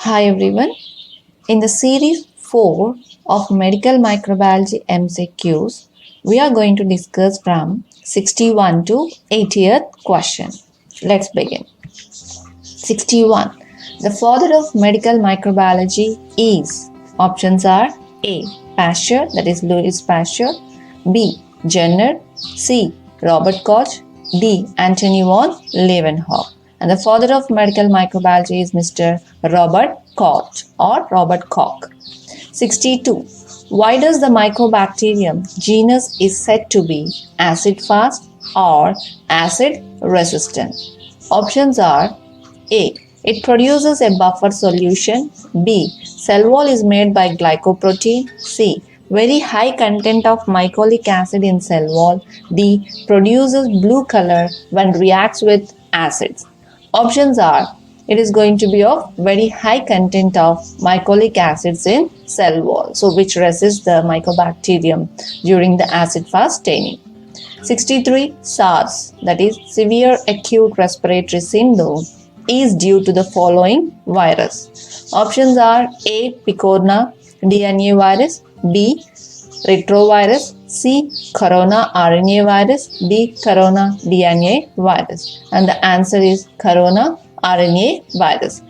Hi everyone. In the series 4 of Medical Microbiology MCQs, we are going to discuss from 61 to 80th question. Let's begin. 61. The father of medical microbiology is. Options are A. Pasteur, that is Louis Pasteur, B. Jenner, C. Robert Koch, D. Anthony von Leeuwenhoek. And the father of medical microbiology is Mr. Robert Koch or Robert Koch. 62. Why does the mycobacterium genus is said to be acid fast or acid resistant? Options are A. It produces a buffer solution. B. Cell wall is made by glycoprotein. C. Very high content of mycolic acid in cell wall. D. Produces blue color when reacts with acids. Options are it is going to be of very high content of mycolic acids in cell wall, so which resists the mycobacterium during the acid fast staining. 63. SARS, that is severe acute respiratory syndrome, is due to the following virus. Options are A. Picorna DNA virus, B. retrovirus, C. Corona RNA virus, D. Corona DNA virus. And the answer is Corona RNA virus.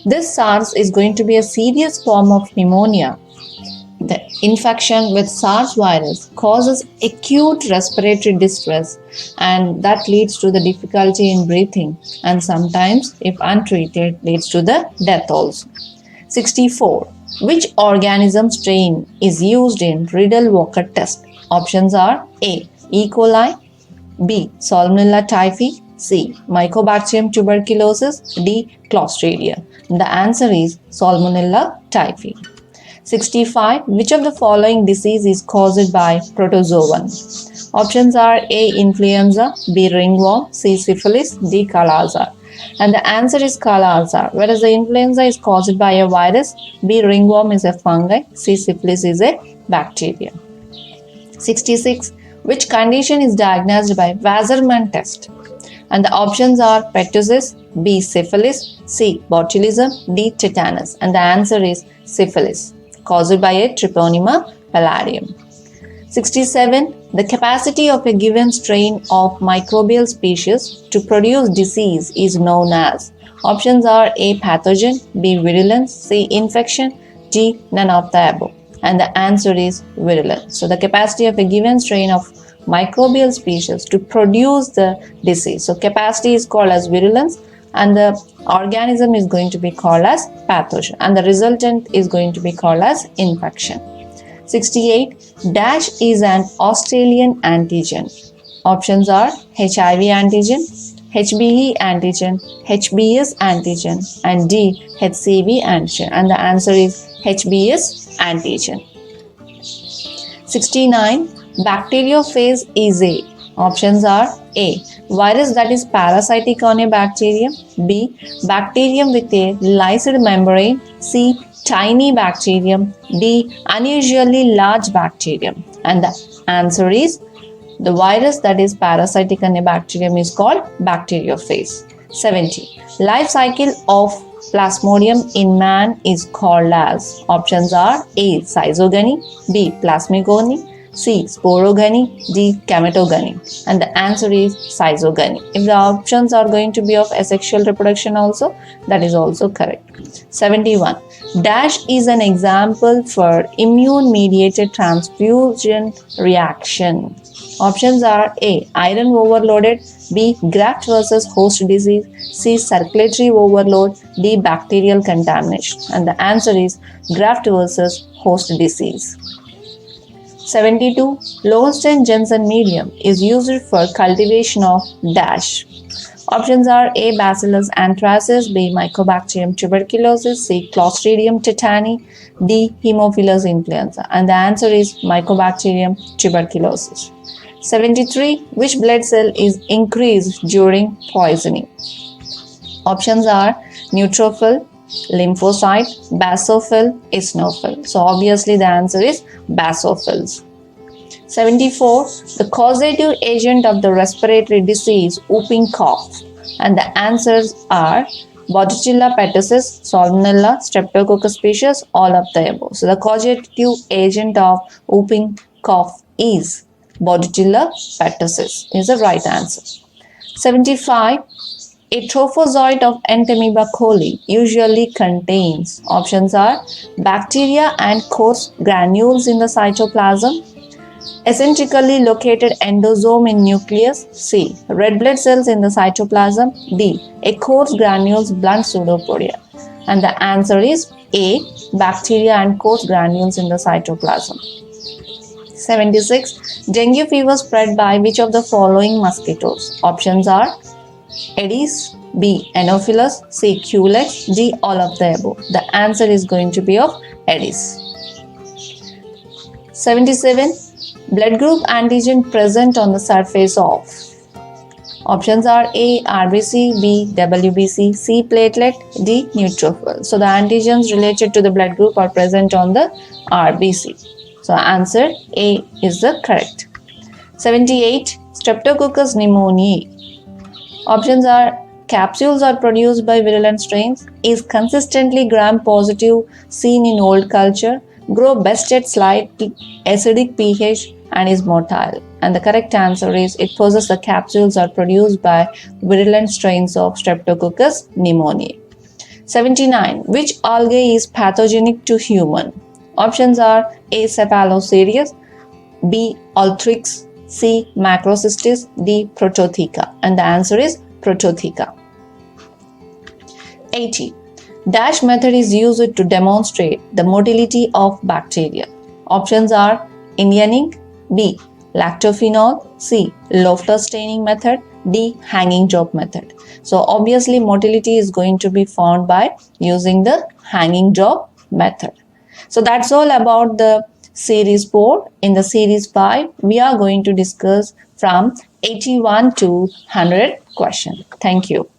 This SARS is going to be a serious form of pneumonia. The infection with SARS virus causes acute respiratory distress, and that leads to the difficulty in breathing, and sometimes, if untreated, leads to the death also. 64. Which organism strain is used in Riddle-Walker test? Options are A. E. coli, B. Salmonella typhi, C. Mycobacterium tuberculosis, D. Clostridia. The answer is Salmonella typhi. 65. Which of the following disease is caused by protozoan? Options are A. Influenza, B. ringworm, C. syphilis, D. Kala-Azar. And the answer is Kala-Azar. Whereas the influenza is caused by a virus, B. ringworm is a fungi, C. syphilis is a bacteria. 66. Which condition is diagnosed by Wassermann test? And the options are pertussis, B. syphilis, C. botulism, D. tetanus. And the answer is syphilis, caused by a Treponema palladium. 67. The capacity of a given strain of microbial species to produce disease is known as. Options are A. pathogen, B. virulence, C. infection, D. none of the above. And the answer is virulence. So the capacity of a given strain of microbial species to produce the disease. So capacity is called as virulence, and the organism is going to be called as pathogen, and the resultant is going to be called as infection. 68. Dash is an Australian antigen. Options are HIV antigen, HBe antigen, HBs antigen, and D. HCV antigen. And the answer is HBs antigen. 69. Bacteriophage is a. Options are A. Virus that is parasitic on a bacterium, B. Bacterium with a lysed membrane, C. Tiny bacterium, D. Unusually large bacterium. And the answer is the virus that is parasitic on a bacterium is called bacteriophage. 70. Life cycle of Plasmodium in man is called as. Options are A. Schizogony, B. Plasmogony, C. Sporogony, D. Gametogony. And the answer is schizogony. If the options are going to be of asexual reproduction also, that is also correct. 71. Dash is an example for immune-mediated transfusion reaction. Options are A. Iron overloaded, B. Graft versus host disease, C. Circulatory overload, D. Bacterial contamination. And the answer is graft versus host disease. 72. Lowenstein-Jensen medium is used for cultivation of dash. Options are A. Bacillus anthracis, B. Mycobacterium tuberculosis, C. Clostridium tetani, D. Haemophilus influenza. And the answer is Mycobacterium tuberculosis. 73. Which blood cell is increased during poisoning? Options are neutrophil, lymphocyte, basophil, eosinophil. So obviously the answer is basophils. 74. The causative agent of the respiratory disease whooping cough. And the answers are Bordetella pertussis, Salmonella, Streptococcus species, all of the above. So the causative agent of whooping cough is Bordetella pertussis is the right answer. 75. A trophozoite of Entamoeba coli usually contains, options are bacteria and coarse granules in the cytoplasm, eccentrically located endosome in nucleus, C. Red blood cells in the cytoplasm, D. A coarse granules blunt pseudopodia. And the answer is A. Bacteria and coarse granules in the cytoplasm. 76. Dengue fever spread by which of the following mosquitoes? Options are Aedes, B. Anopheles, C. Culex, D. All of the above. The answer is going to be of Aedes. 77. Blood group antigen present on the surface of. Options are A. RBC, B. WBC, C. Platelet, D. Neutrophil. So the antigens related to the blood group are present on the RBC. So answer A is the correct. 78. Streptococcus pneumoniae. Options are capsules are produced by virulent strains, is consistently gram-positive, seen in old culture, grow best at slightly acidic pH, and is motile. And the correct answer is it possesses the capsules are produced by virulent strains of Streptococcus pneumoniae. 79. Which algae is pathogenic to human? Options are A. Cephalocereus, B. Althrix, C. Macrocystis, D. Prototheca. And the answer is Prototheca. 80. Dash method is used to demonstrate the motility of bacteria. Options are Indian ink, B. Lactophenol, C. Loeffler staining method, D. Hanging job method. So obviously motility is going to be found by using the hanging job method. So that's all about the series 4. In the series 5, we are going to discuss from 81 to 100 question. Thank you.